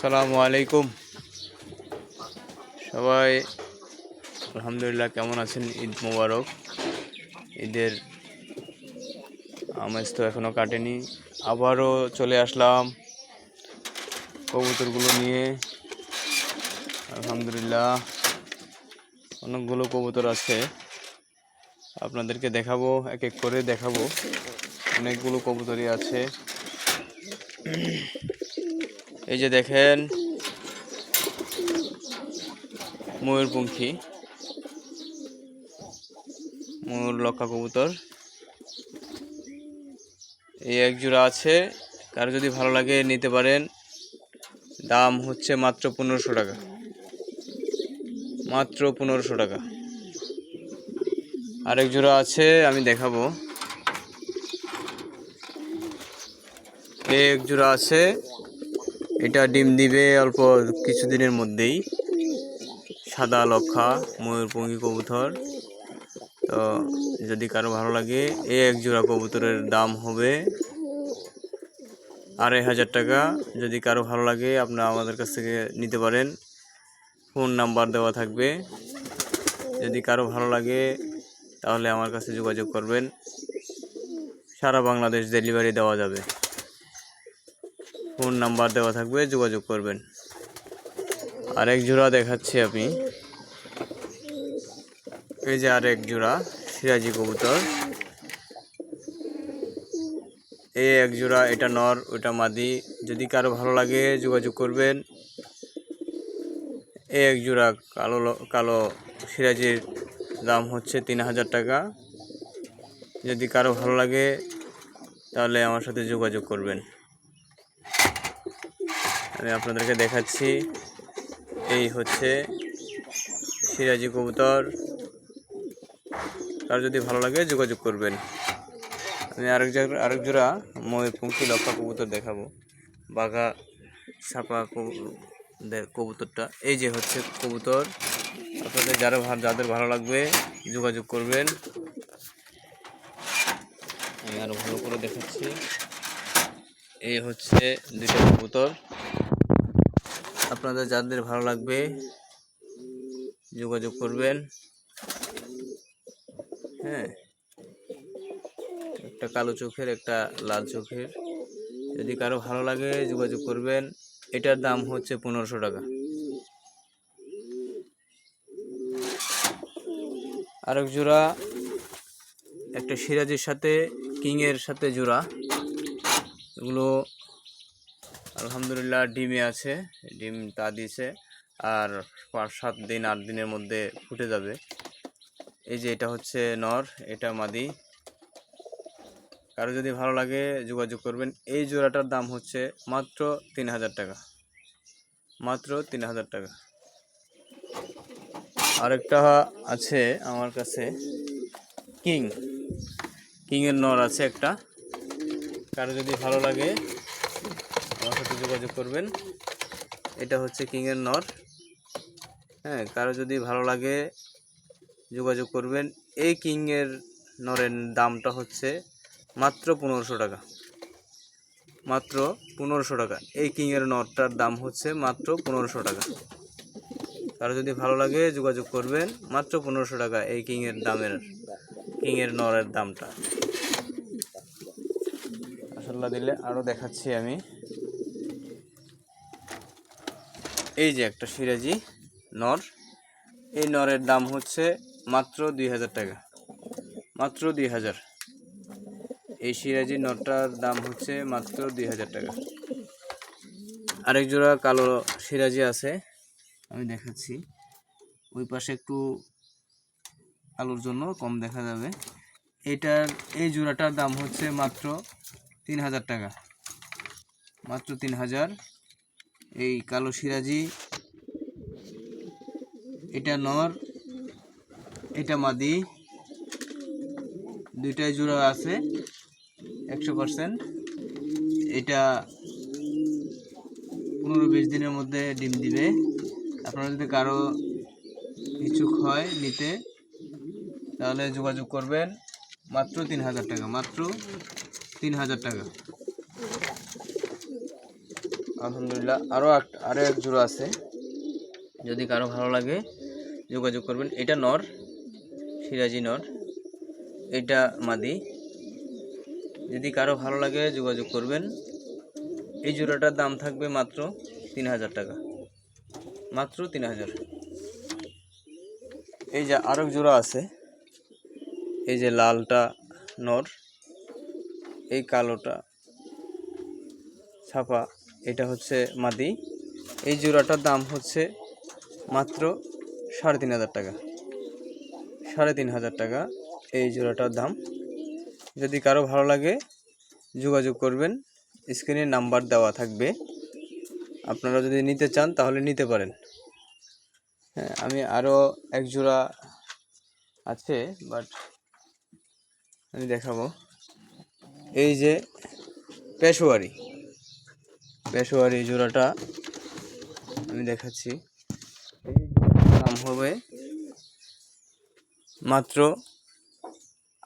আসসালামু আলাইকুম সবাই। আলহামদুলিল্লাহ, কেমন আছেন? ঈদ মোবারক। ঈদের আমেজ তো এখনও কাটেনি, আবারও চলে আসলাম কবুতরগুলো নিয়ে। আলহামদুলিল্লাহ, অনেকগুলো কবুতর আছে, আপনাদেরকে দেখাবো, এক এক করে দেখাবো। অনেকগুলো কবুতরই আছে। এই যে দেখেন, ময়ূরপঙ্খী, ময়ূর লক্ষা কবুতর। এই এক জোড়া আছে, কারো যদি ভালো লাগে নিতে পারেন। দাম হচ্ছে মাত্র 1500 টাকা, মাত্র 1500 টাকা। আরেক জোড়া আছে, আমি দেখাবো। এক জোড়া আছে, এটা ডিম দিবে অল্প কিছুদিনের মধ্যেই। সাদা লক্ষা ময়ূরপঙ্খী কবুতর। তো যদি কারো ভালো লাগে, এই এক জোড়া কবুতরের দাম হবে 2500 টাকা। যদি কারো ভালো লাগে, আপনারা আমাদের কাছ থেকে নিতে পারেন। ফোন নাম্বার দেওয়া থাকবে। যদি কারো ভালো লাগে তাহলে আমার কাছে যোগাযোগ করবেন। সারা বাংলাদেশ ডেলিভারি দেওয়া যাবে। ফোন নাম্বার দেওয়া থাকবে, যোগাযোগ করবেন। আরেক জোড়া দেখাচ্ছি আমি। এই যে আরেক জোড়া সিরাজি কবুতর। এই এক জোড়া, এটা নর, ওটা মাদি। যদি কারো ভালো লাগে যোগাযোগ করবেন। এই এক জোড়া কালো সিরাজির দাম হচ্ছে 3000 টাকা। যদি কারো ভালো লাগে তাহলে আমার সাথে যোগাযোগ করবেন। আমি আপনাদেরকে দেখাচ্ছি। এই হচ্ছে সিরাজি কবুতর। কারো যদি ভালো লাগে যোগাযোগ করবেন। আমি আরেক জোড়া ময়ূরপঙ্খী লক্ষা কবুতর দেখাবো। বাঘা ছাপা কবুতরটা। এই যে হচ্ছে কবুতর। আপনাদের যাদের ভালো লাগবে যোগাযোগ করবেন। আমি আরো ভালো করে দেখাচ্ছি। এই হচ্ছে দুইটা কবুতর। আপনাদের যাদের ভালো লাগবে যোগাযোগ করবেন। হ্যাঁ, একটা কালো চোখের, একটা লাল চোখের। যদি কারো ভালো লাগে যোগাযোগ করবেন। এটার দাম হচ্ছে 1500 টাকা। আরেক জোড়া একটা সিরাজির সাথে কিংয়ের সাথে জোড়া। এগুলো আলহামদুলিল্লাহ ডিমে আছে, ডিম তা দিয়েছে। আর 5-7 দিন 8 দিনের মধ্যে ফুটে যাবে। এই যে এটা হচ্ছে নর, এটা মাদি। কারো যদি ভালো লাগে যোগাযোগ করবেন। এই জোড়াটার দাম হচ্ছে মাত্র 3000 টাকা, মাত্র 3000 টাকা। আরেকটা আছে আমার কাছে, কিংয়ের নর আছে একটা। কারো যদি ভালো লাগে আমার সাথে যোগাযোগ করবেন। এটা হচ্ছে কিংয়ের নর। হ্যাঁ, কারো যদি ভালো লাগে যোগাযোগ করবেন। এই কিংয়ের নরের দামটা হচ্ছে মাত্র 1500 টাকা, মাত্র 1500 টাকা। এই কিংয়ের নরটার দাম হচ্ছে মাত্র 1500 টাকা। কারো যদি ভালো লাগে যোগাযোগ করবেন। মাত্র 1500 টাকা এই কিংয়ের নরের দামটা। আসলে দিলে আরও দেখাচ্ছি আমি। এই যে একটা সিরাজি নর। এই নরের দাম হচ্ছে মাত্র 2000 টাকা, মাত্র 2000। এই সিরাজি নরটার দাম হচ্ছে মাত্র 2000 টাকা। আরেক জোড়া কালো সিরাজি আছে, আমি দেখাচ্ছি। ওই পাশে একটু আলোর জন্য কম দেখা যাবে। এই জোড়াটার দাম হচ্ছে মাত্র 3000 টাকা, মাত্র 3000। এই কালো সিরাজি, এটা নর, এটা মাদি। দুইটাই জোড়া আছে 100%। এটা 15-20 দিনের মধ্যে ডিম দিবে। আপনারা যদি কারো ইচ্ছুক হয় নিতে তাহলে যোগাযোগ করবেন। মাত্র 3000 টাকা, মাত্র 3000 টাকা। আলহামদুলিল্লাহ। আরও এক জোড়া আছে, যদি কারো ভালো লাগে যোগাযোগ করবেন। এটা নর, সিরাজি নর, এটা মাদি। যদি কারো ভালো লাগে যোগাযোগ করবেন। এই জোড়াটার দাম থাকবে মাত্র 3000 টাকা, মাত্র 3000। এই যে আরেক জোড়া আছে, এই যে লালটা নর, এই কালোটা ছাপা, এটা হচ্ছে মাদি। এই জোড়াটার দাম হচ্ছে মাত্র 3500 টাকা, 3500 টাকা এই জোড়াটার দাম। যদি কারো ভালো লাগে যোগাযোগ করবেন, স্ক্রিনে নাম্বার দেওয়া থাকবে। আপনারা যদি নিতে চান তাহলে নিতে পারেন। হ্যাঁ, আমি আরও এক জোড়া আছে, বাট আমি দেখাবো। এই যে পেশোয়ারি জোড়াটা আমি দেখাচ্ছি। এই জোড়াটার দাম হবে মাত্র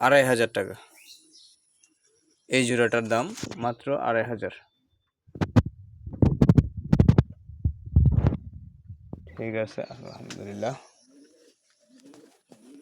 2500 টাকা। এই জোড়াটার দাম মাত্র 2500। ঠিক আছে, আলহামদুলিল্লাহ।